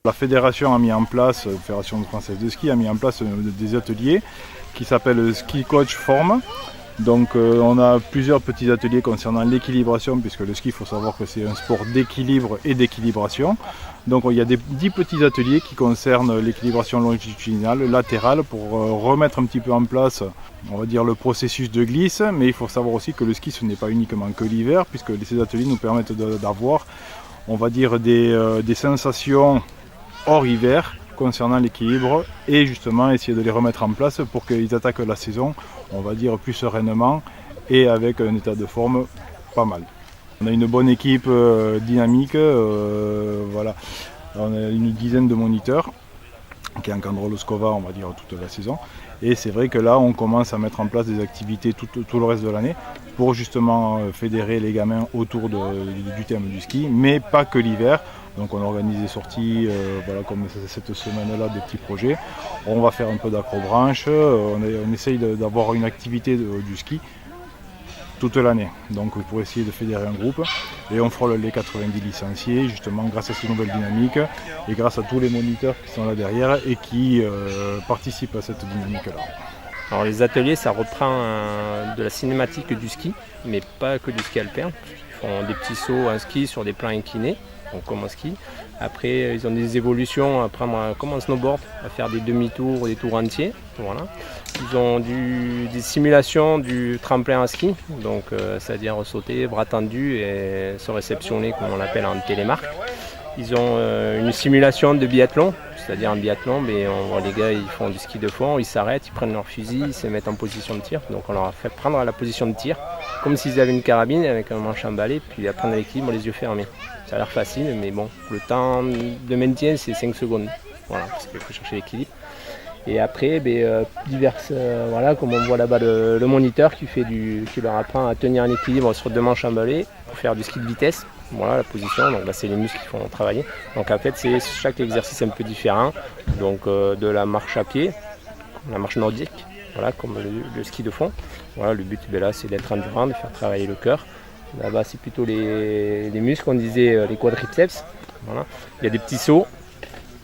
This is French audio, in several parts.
La fédération a mis en place, Fédération française de ski, a mis en place des ateliers qui s'appellent Ski Coach Form. Donc on a plusieurs petits ateliers concernant l'équilibration, puisque le ski, il faut savoir que c'est un sport d'équilibre et d'équilibration. Donc il y a 10 petits ateliers qui concernent l'équilibration longitudinale, latérale, pour remettre un petit peu en place, on va dire, le processus de glisse. Mais il faut savoir aussi que le ski, ce n'est pas uniquement que l'hiver, puisque ces ateliers nous permettent d'avoir, on va dire, des sensations hors hiver concernant l'équilibre, et justement essayer de les remettre en place pour qu'ils attaquent la saison, on va dire, plus sereinement et avec un état de forme pas mal. On a une bonne équipe dynamique, voilà. On a une dizaine de moniteurs qui encadrent le SCOVA, on va dire, toute la saison. Et c'est vrai que là, on commence à mettre en place des activités tout le reste de l'année pour justement fédérer les gamins autour du thème du ski, mais pas que l'hiver. Donc on organise des sorties, voilà, comme cette semaine-là, des petits projets. On va faire un peu d'acrobranche, on essaye d'avoir une activité du ski toute l'année. Donc pour essayer de fédérer un groupe, et on frôle les 90 licenciés, justement grâce à ces nouvelles dynamiques et grâce à tous les moniteurs qui sont là derrière et qui participent à cette dynamique-là. Alors les ateliers, ça reprend de la cinématique du ski, mais pas que du ski alpin. Ils font des petits sauts en ski sur des plans inclinés, donc comme en ski. Après, ils ont des évolutions à prendre comme en snowboard, à faire des demi-tours, des tours entiers. Voilà. Ils ont des simulations du tremplin à ski, donc c'est-à-dire sauter, bras tendus et se réceptionner, comme on l'appelle en télémarque. Ils ont une simulation de biathlon, c'est-à-dire en biathlon, mais on voit les gars, ils font du ski de fond, ils s'arrêtent, ils prennent leur fusil, ils se mettent en position de tir. Donc on leur a fait prendre la position de tir, comme s'ils avaient une carabine avec un manche emballé, puis apprendre l'équilibre les yeux fermés. Ça a l'air facile, mais bon, le temps de maintien, c'est 5 secondes. Voilà, parce qu'il faut chercher l'équilibre. Et après, voilà, comme on voit là-bas le moniteur qui leur apprend à tenir un équilibre sur 2 manches emballées pour faire du ski de vitesse. Voilà la position, donc là c'est les muscles qui font travailler. Donc en fait c'est chaque exercice un peu différent. Donc de la marche à pied, la marche nordique, voilà, comme le ski de fond. Voilà, le but là c'est d'être endurant, de faire travailler le cœur. Là-bas c'est plutôt les muscles, on disait les quadriceps. Voilà. Il y a des petits sauts.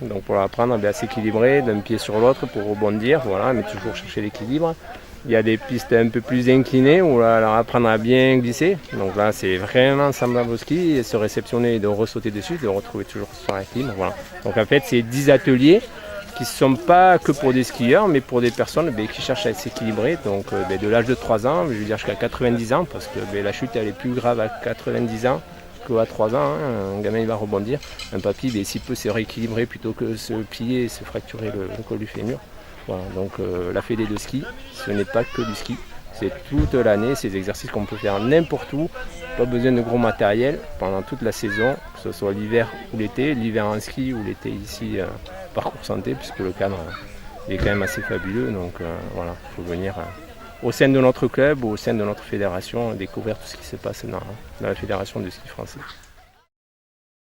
Donc pour apprendre à s'équilibrer d'un pied sur l'autre pour rebondir, voilà, mais toujours chercher l'équilibre. Il y a des pistes un peu plus inclinées où là, alors apprendre à bien glisser. Donc là c'est vraiment semblable au ski, et se réceptionner et de ressauter dessus, de retrouver toujours son équilibre. Voilà. Donc en fait c'est 10 ateliers qui ne sont pas que pour des skieurs, mais pour des personnes qui cherchent à s'équilibrer. Donc de l'âge de 3 ans, je veux dire jusqu'à 90 ans, parce que la chute elle est plus grave à 90 ans. À 3 ans, un gamin il va rebondir. Un papy, s'il peut se rééquilibrer plutôt que se plier et se fracturer le col du fémur. Voilà, donc la fédé de ski, ce n'est pas que du ski. C'est toute l'année, c'est des exercices qu'on peut faire n'importe où. Pas besoin de gros matériel pendant toute la saison, que ce soit l'hiver ou l'été. L'hiver en ski ou l'été ici, parcours santé, puisque le cadre est quand même assez fabuleux. Donc voilà, il faut venir au sein de notre club ou au sein de notre fédération découvrir tout ce qui se passe dans la fédération de ski français.